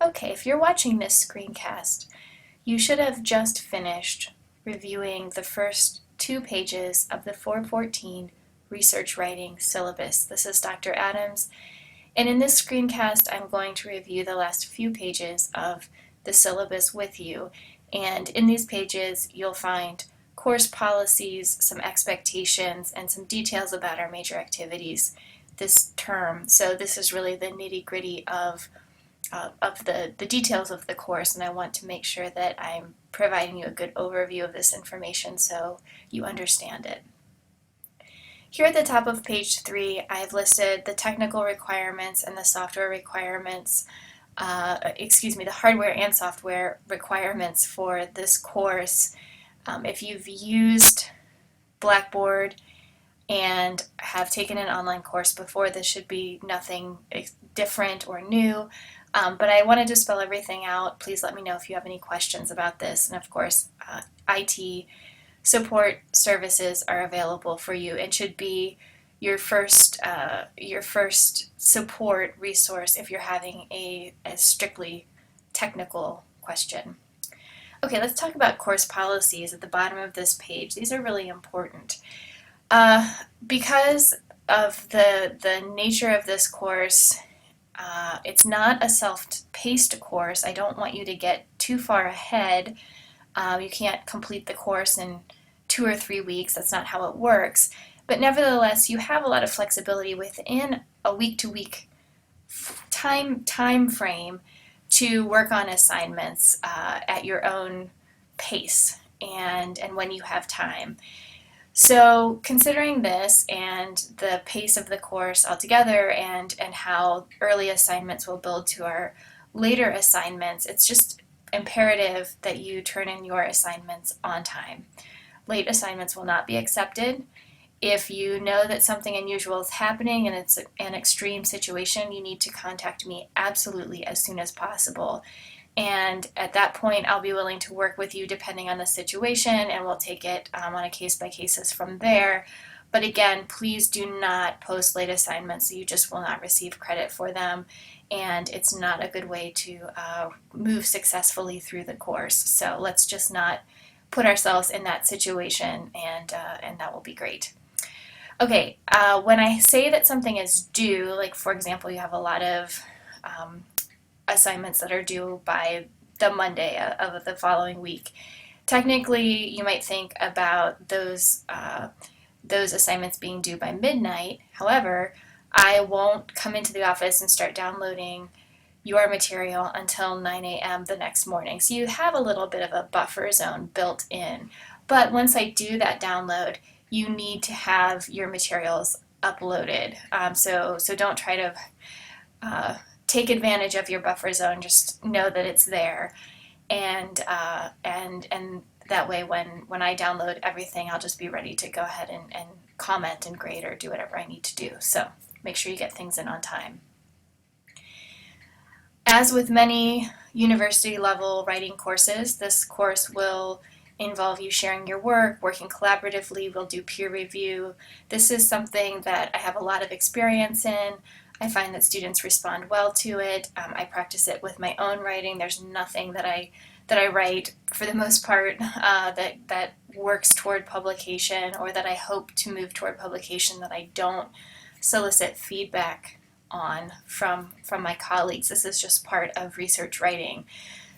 Okay, if you're watching this screencast, you should have just finished reviewing the first 2 pages of the 414 Research Writing Syllabus. This is Dr. Adams, and in this screencast I'm going to review the last few pages of the syllabus with you. And in these pages you'll find course policies, some expectations, and some details about our major activities this term. So this is really the nitty-gritty of the details of the course, and I want to make sure that I'm providing you a good overview of this information so you understand it. Here at the top of page 3, I've listed the technical requirements and the software requirements, the hardware and software requirements for this course. If you've used Blackboard and have taken an online course before, this should be nothing different or new. But I wanted to spell everything out. Please let me know if you have any questions about this. And of course, IT support services are available for you and should be your first support resource if you're having a strictly technical question. Okay, let's talk about course policies at the bottom of this page. These are really important. Because of the nature of this course, it's not a self-paced course. I don't want you to get too far ahead. You can't complete the course in 2 or 3 weeks. That's not how it works. But nevertheless, you have a lot of flexibility within a week-to-week time frame to work on assignments at your own pace and when you have time. So considering this and the pace of the course altogether and how early assignments will build to our later assignments, it's just imperative that you turn in your assignments on time. Late assignments will not be accepted. If you know that something unusual is happening and it's an extreme situation, you need to contact me absolutely as soon as possible. And at that point, I'll be willing to work with you depending on the situation, and we'll take it on a case-by-case basis from there. But again, please do not post late assignments. You just will not receive credit for them, and it's not a good way to move successfully through the course. So let's just not put ourselves in that situation, and that will be great. Okay, when I say that something is due, like for example, you have a lot of assignments that are due by the Monday of the following week. Technically, you might think about those assignments being due by midnight. However, I won't come into the office and start downloading your material until 9 a.m. the next morning. So you have a little bit of a buffer zone built in. But once I do that download, you need to have your materials uploaded. So don't try to take advantage of your buffer zone. Just know that it's there, and that way when I download everything, I'll just be ready to go ahead and comment and grade or do whatever I need to do. So make sure you get things in on time. As with many university level writing courses, this course will involve you sharing your work, working collaboratively. We'll do peer review. This is something that I have a lot of experience in. I find that students respond well to it. I practice it with my own writing. There's nothing that I write, for the most part, that works toward publication or that I hope to move toward publication that I don't solicit feedback on from my colleagues. This is just part of research writing.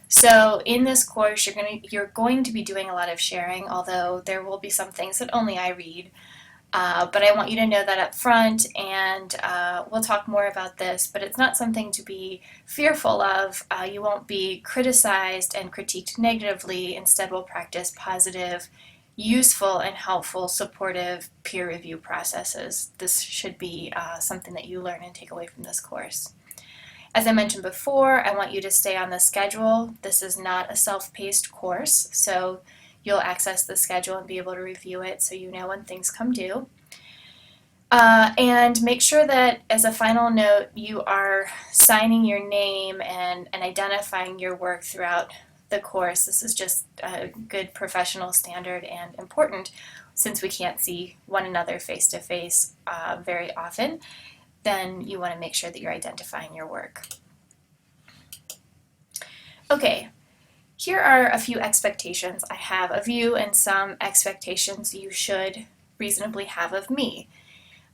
So in this course, you're going to be doing a lot of sharing, although there will be some things that only I read. But I want you to know that up front, and we'll talk more about this, but it's not something to be fearful of. You won't be criticized and critiqued negatively. Instead, we'll practice positive, useful, and helpful supportive peer review processes. This should be something that you learn and take away from this course. As I mentioned before, I want you to stay on the schedule. This is not a self-paced course, so you'll access the schedule and be able to review it so you know when things come due. And make sure that, as a final note, you are signing your name and identifying your work throughout the course. This is just a good professional standard and important since we can't see one another face to face very often. Then you want to make sure that you're identifying your work. Okay, here are a few expectations I have of you and some expectations you should reasonably have of me.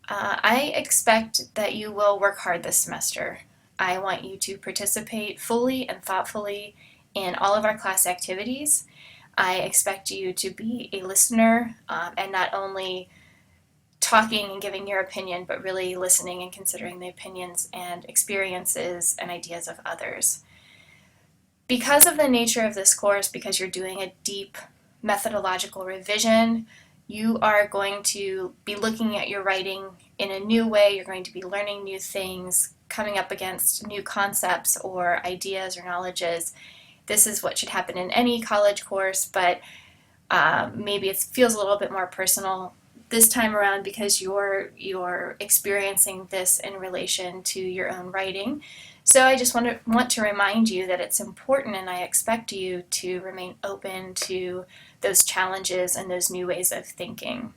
I expect that you will work hard this semester. I want you to participate fully and thoughtfully in all of our class activities. I expect you to be a listener and not only talking and giving your opinion, but really listening and considering the opinions and experiences and ideas of others. Because of the nature of this course, because you're doing a deep methodological revision, you are going to be looking at your writing in a new way. You're going to be learning new things, coming up against new concepts or ideas or knowledges. This is what should happen in any college course, but maybe it feels a little bit more personal this time around because you're experiencing this in relation to your own writing. So I just want to remind you that it's important, and I expect you to remain open to those challenges and those new ways of thinking.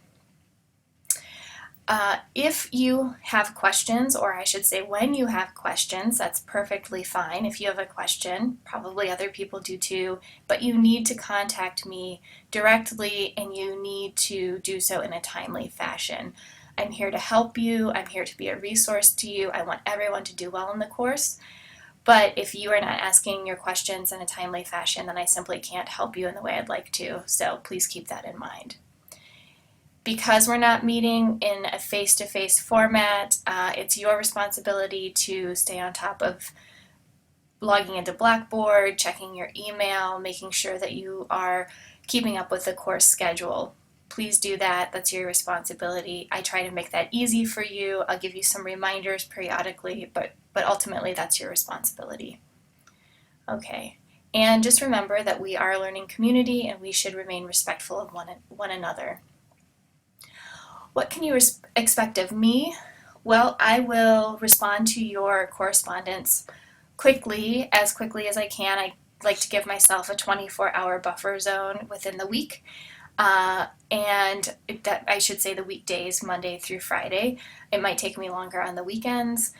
If you have questions, or I should say when you have questions, that's perfectly fine. If you have a question, probably other people do too, but you need to contact me directly and you need to do so in a timely fashion. I'm here to help you. I'm here to be a resource to you. I want everyone to do well in the course. But if you are not asking your questions in a timely fashion, then I simply can't help you in the way I'd like to. So please keep that in mind. Because we're not meeting in a face-to-face format, it's your responsibility to stay on top of logging into Blackboard, checking your email, making sure that you are keeping up with the course schedule. Please do that. That's your responsibility. I try to make that easy for you. I'll give you some reminders periodically, but ultimately that's your responsibility. Okay. And just remember that we are a learning community and we should remain respectful of one another. What can you expect of me? Well, I will respond to your correspondence quickly as I can. I like to give myself a 24-hour buffer zone within the week. And that I should say the weekdays, Monday through Friday. It might take me longer on the weekends,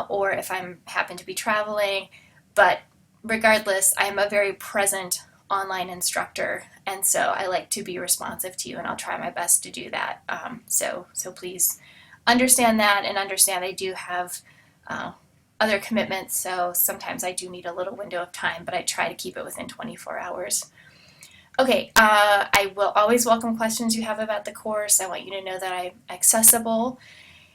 or if I'm happen to be traveling. But regardless, I'm a very present online instructor, and so I like to be responsive to you, and I'll try my best to do that. So please understand that, and understand I do have other commitments, so sometimes I do need a little window of time, but I try to keep it within 24 hours. Okay, I will always welcome questions you have about the course. I want you to know that I'm accessible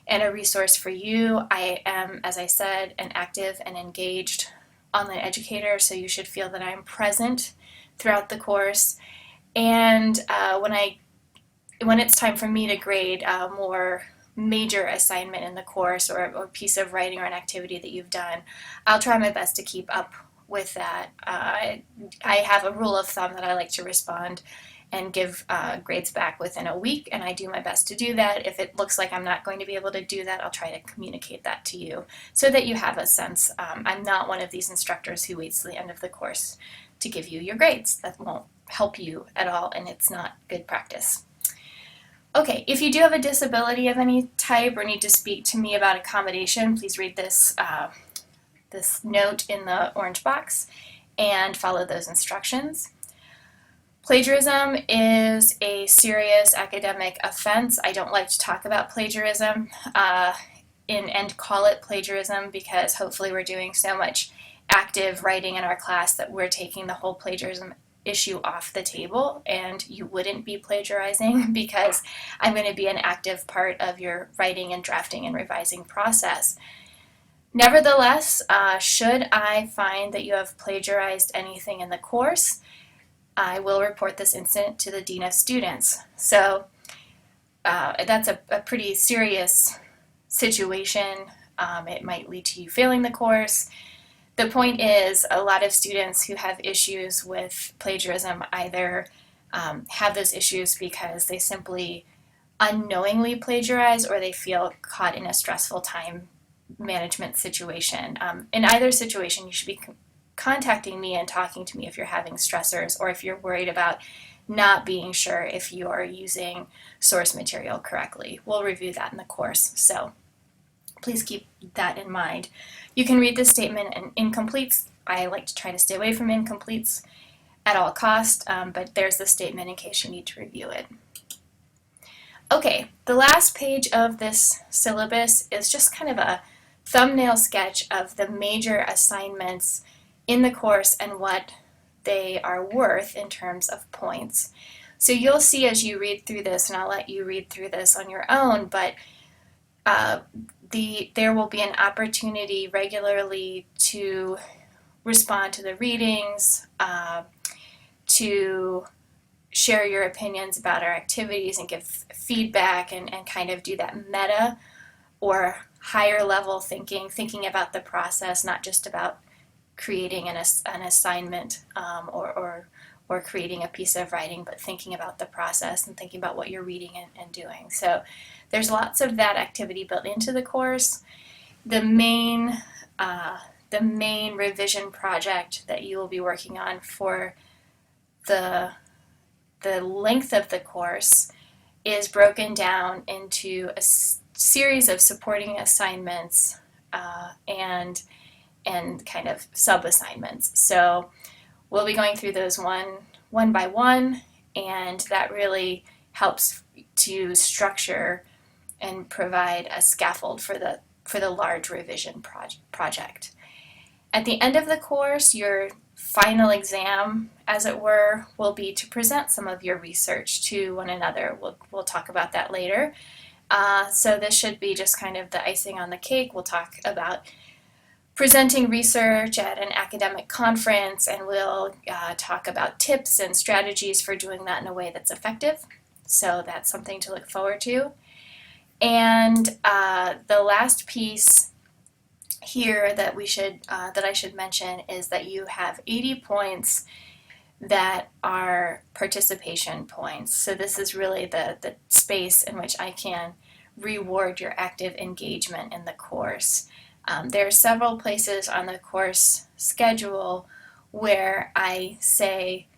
and a resource for you. I am, as I said, an active and engaged online educator, so you should feel that I'm present throughout the course. And when it's time for me to grade a more major assignment in the course or piece of writing or an activity that you've done, I'll try my best to keep up with that. I have a rule of thumb that I like to respond and give grades back within a week, and I do my best to do that. If it looks like I'm not going to be able to do that, I'll try to communicate that to you so that you have a sense. I'm not one of these instructors who waits to the end of the course to give you your grades. That won't help you at all, and it's not good practice. Okay, if you do have a disability of any type or need to speak to me about accommodation, please read this note in the orange box and follow those instructions. Plagiarism is a serious academic offense. I don't like to talk about plagiarism and call it plagiarism because hopefully we're doing so much active writing in our class that we're taking the whole plagiarism issue off the table, and you wouldn't be plagiarizing because I'm going to be an active part of your writing and drafting and revising process. Nevertheless, should I find that you have plagiarized anything in the course, I will report this incident to the Dean of Students. So that's a pretty serious situation. It might lead to you failing the course. The point is, a lot of students who have issues with plagiarism either have those issues because they simply unknowingly plagiarize or they feel caught in a stressful time management situation. In either situation, you should be contacting me and talking to me if you're having stressors or if you're worried about not being sure if you're using source material correctly. We'll review that in the course, so please keep that in mind. You can read this statement in incomplete I like to try to stay away from incompletes at all costs, but there's the statement in case you need to review it. Okay, the last page of this syllabus is just kind of a thumbnail sketch of the major assignments in the course and what they are worth in terms of points. So you'll see as you read through this, and I'll let you read through this on your own, but there will be an opportunity regularly to respond to the readings, to share your opinions about our activities and give feedback and kind of do that meta or higher level thinking about the process, not just about creating an assignment or creating a piece of writing, but thinking about the process and thinking about what you're reading and doing. So there's lots of that activity built into the course. The main revision project that you will be working on for the length of the course is broken down into a series of supporting assignments and kind of sub-assignments. So we'll be going through those one by one, and that really helps to structure and provide a scaffold for the large revision project. At the end of the course, your final exam, as it were, will be to present some of your research to one another. We'll talk about that later. So this should be just kind of the icing on the cake. We'll talk about presenting research at an academic conference, and we'll talk about tips and strategies for doing that in a way that's effective. So that's something to look forward to. And the last piece here that I should mention is that you have 80 points that are participation points. So this is really the space in which I can reward your active engagement in the course. There are several places on the course schedule where I say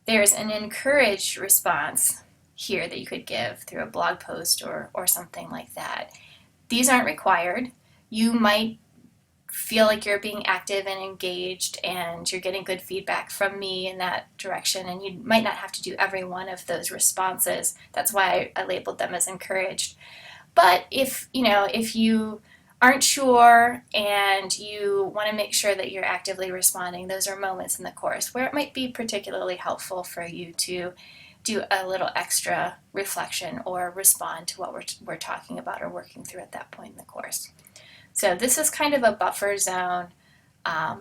there's an encouraged response here that you could give through a blog post or something like that. These aren't required. You might feel like you're being active and engaged and you're getting good feedback from me in that direction, and you might not have to do every one of those responses. That's why I labeled them as encouraged. But if you aren't sure and you want to make sure that you're actively responding, those are moments in the course where it might be particularly helpful for you to do a little extra reflection or respond to what we're talking about or working through at that point in the course. So this is kind of a buffer zone, and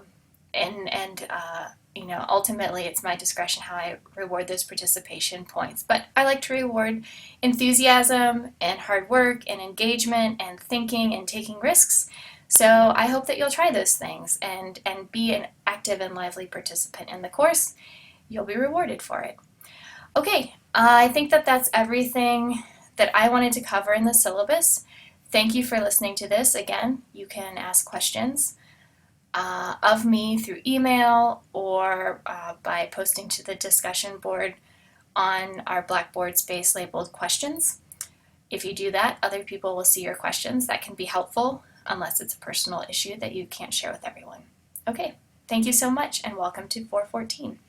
ultimately it's my discretion how I reward those participation points. But I like to reward enthusiasm and hard work and engagement and thinking and taking risks. So I hope that you'll try those things and be an active and lively participant in the course. You'll be rewarded for it. Okay, I think that's everything that I wanted to cover in the syllabus. Thank you for listening to this. Again, you can ask questions of me through email or by posting to the discussion board on our Blackboard space labeled questions. If you do that, other people will see your questions. That can be helpful unless it's a personal issue that you can't share with everyone. Okay, thank you so much and welcome to 414.